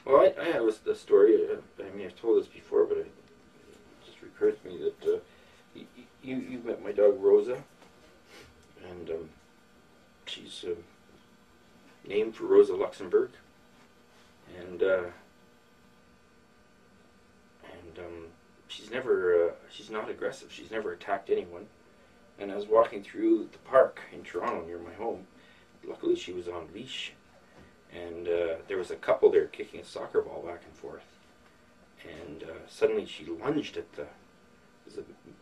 Well, I have a story. I mean, I've told this before, but it just occurs to me that you met my dog Rosa, and she's named for Rosa Luxemburg, and she's not aggressive. She's never attacked anyone. And I was walking through the park in Toronto near my home. Luckily, she was on leash, and there was a couple there kicking a soccer ball back and forth. And suddenly, she lunged at the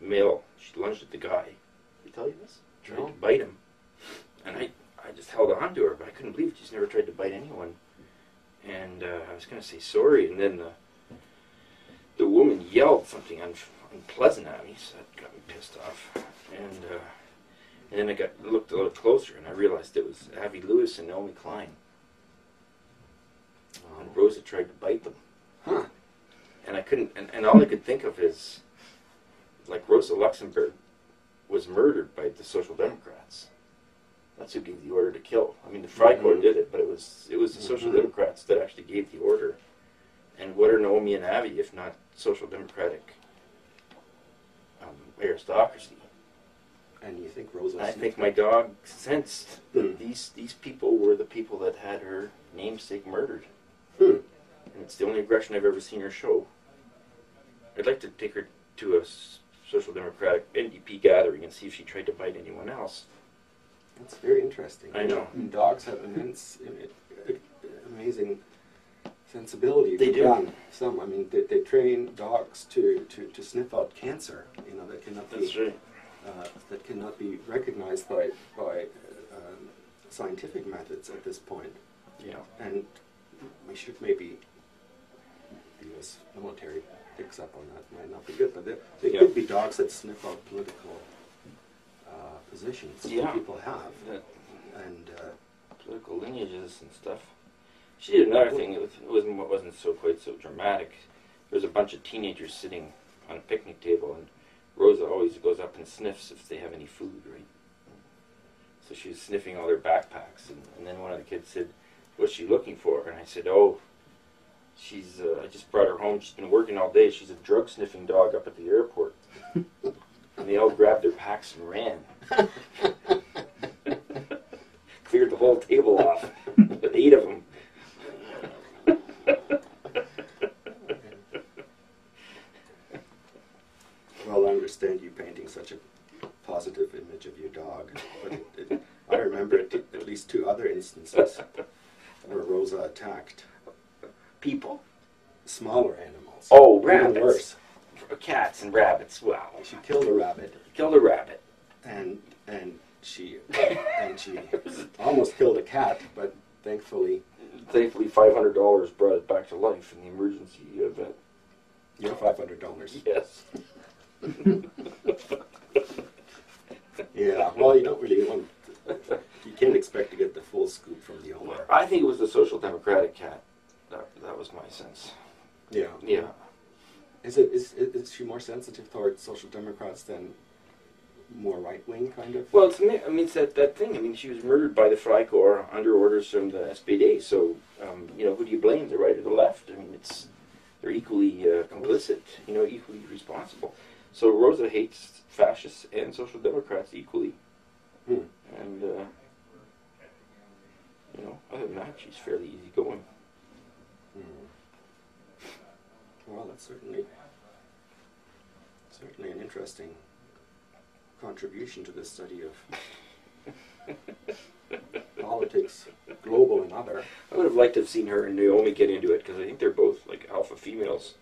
male. She lunged at the guy. Did I tell you this? Tried to bite him, and I just held on to her, but I couldn't believe it. She's never tried to bite anyone. And I was going to say sorry, and then the woman yelled something unpleasant at me, so that got me pissed off. And then I looked a little closer, and I realized it was Avi Lewis and Naomi Klein. And Rosa tried to bite them. Huh. And I couldn't, and all I could think of is, like, Rosa Luxemburg was murdered by the Social Democrats. That's who gave the order to kill. I mean, the Freikorps did it, but it was the Social Democrats that actually gave the order. And what are Naomi and Avi if not Social Democratic aristocracy? And you think Rosa? I think my dog sensed that these people were the people that had her namesake murdered. And it's the only aggression I've ever seen her show. I'd like to take her to a Social Democratic NDP gathering and see if she tried to bite anyone else. That's very interesting. I know. And dogs have amazing sensibility. They do. Some, I mean, they train dogs to sniff out cancer. You know, that cannot That's be right. That cannot be recognized by scientific methods at this point. Yeah. And we should maybe, the U.S. military picks up on that. Might not be good, but there could be dogs that sniff out political positions that people have, and political lineages and stuff. She did another thing. It wasn't quite so dramatic. There was a bunch of teenagers sitting on a picnic table, and Rosa always goes up and sniffs if they have any food, right? So she was sniffing all their backpacks, and then one of the kids said, "What's she looking for?" And I said, "Oh, she's. I just brought her home. She's been working all day. She's a drug sniffing dog up at the airport." And they all grabbed their packs and ran. Cleared the whole table off with 8 of them. Well, I understand you painting such a positive image of your dog, but I remember at least 2 other instances where Rosa attacked People? smaller animals. Oh, Even rabbits. worse. Cats and rabbits. Wow. She killed a rabbit, Killed a rabbit. and she almost killed a cat, but thankfully Thankfully, $500 brought it back to life in the emergency vet. your $500. Yes. Yeah. Well, you don't really want. You can't expect to get the full scoop from the owner. I think it was the Social Democratic cat. That was my sense. Yeah. Yeah. Is she more sensitive towards Social Democrats than more right-wing kind of? Well, it's that thing. I mean, she was murdered by the Freikorps under orders from the SPD. So, who do you blame, the right or the left? I mean, they're equally complicit. Equally responsible. So Rosa hates fascists and Social Democrats equally. And other than that, she's fairly easygoing. Well, that's certainly an interesting contribution to the study of politics, global and other. I would have liked to have seen her and Naomi get into it, because I think they're both like alpha females.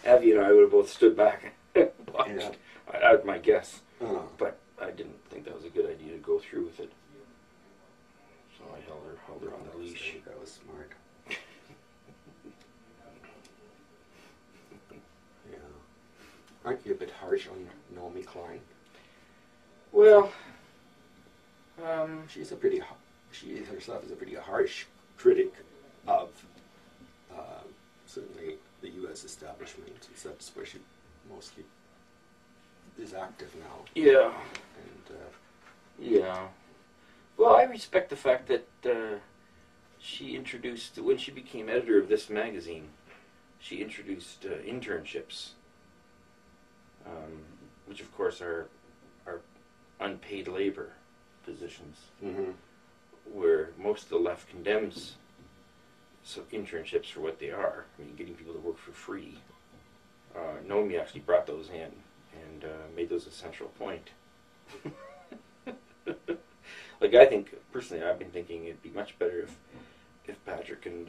Abby and I would have both stood back and watched. Yeah. That's my guess. But I didn't think that was a good idea to go through with it. So I held her on the leash. That was smart. Yeah. Aren't you a bit harsh on Naomi Klein? Well, she herself is a pretty harsh critic of certainly the U.S. establishment. That's where she mostly is active now. yeah. And Yeah. Well, I respect the fact that she introduced, when she became editor of this magazine, she introduced internships, which of course are unpaid labor positions, Mm-hmm. where most of the left condemns internships for what they are. I mean, getting people to work for free. Naomi actually brought those in and made those a central point. Like, I think, personally, I've been thinking it'd be much better if Patrick and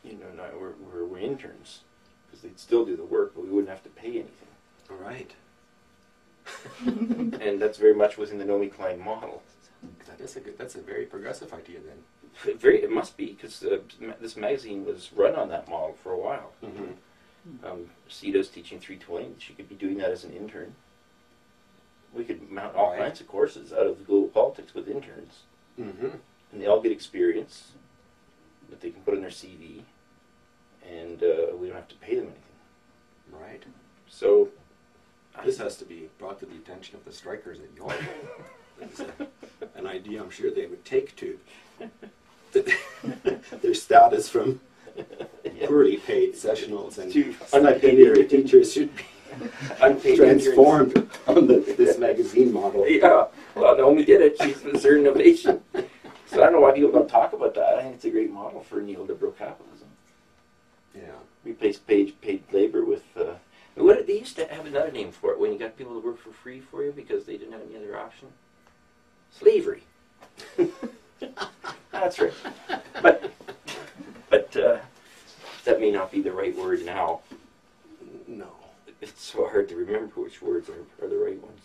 and I were interns, because they'd still do the work, but we wouldn't have to pay anything. All right. And that's very much within the Naomi Klein model. That's a very progressive idea then. It must be, because this magazine was run on that model for a while. Mm-hmm. Sita's teaching 320. She could be doing that as an intern. We could mount all kinds of courses out of global politics with interns. Mm-hmm. And they all get experience that they can put on their CV, and we don't have to pay them anything. Right. So This has to be brought to the attention of the strikers at York. It's an idea I'm sure they would take to their status from poorly paid sessionals and unpaid teachers should be unpaid transformed on this magazine model. Yeah, well, Naomi did it. She's her innovation. So I don't know why people don't talk about that. I think it's a great model for neoliberal capitalism. Yeah. Replace paid labor with... what they used to have another name for it when you got people to work for free for you because they didn't have any other option. Slavery. That's right. But that may not be the right word now. No. It's so hard to remember which words are the right ones.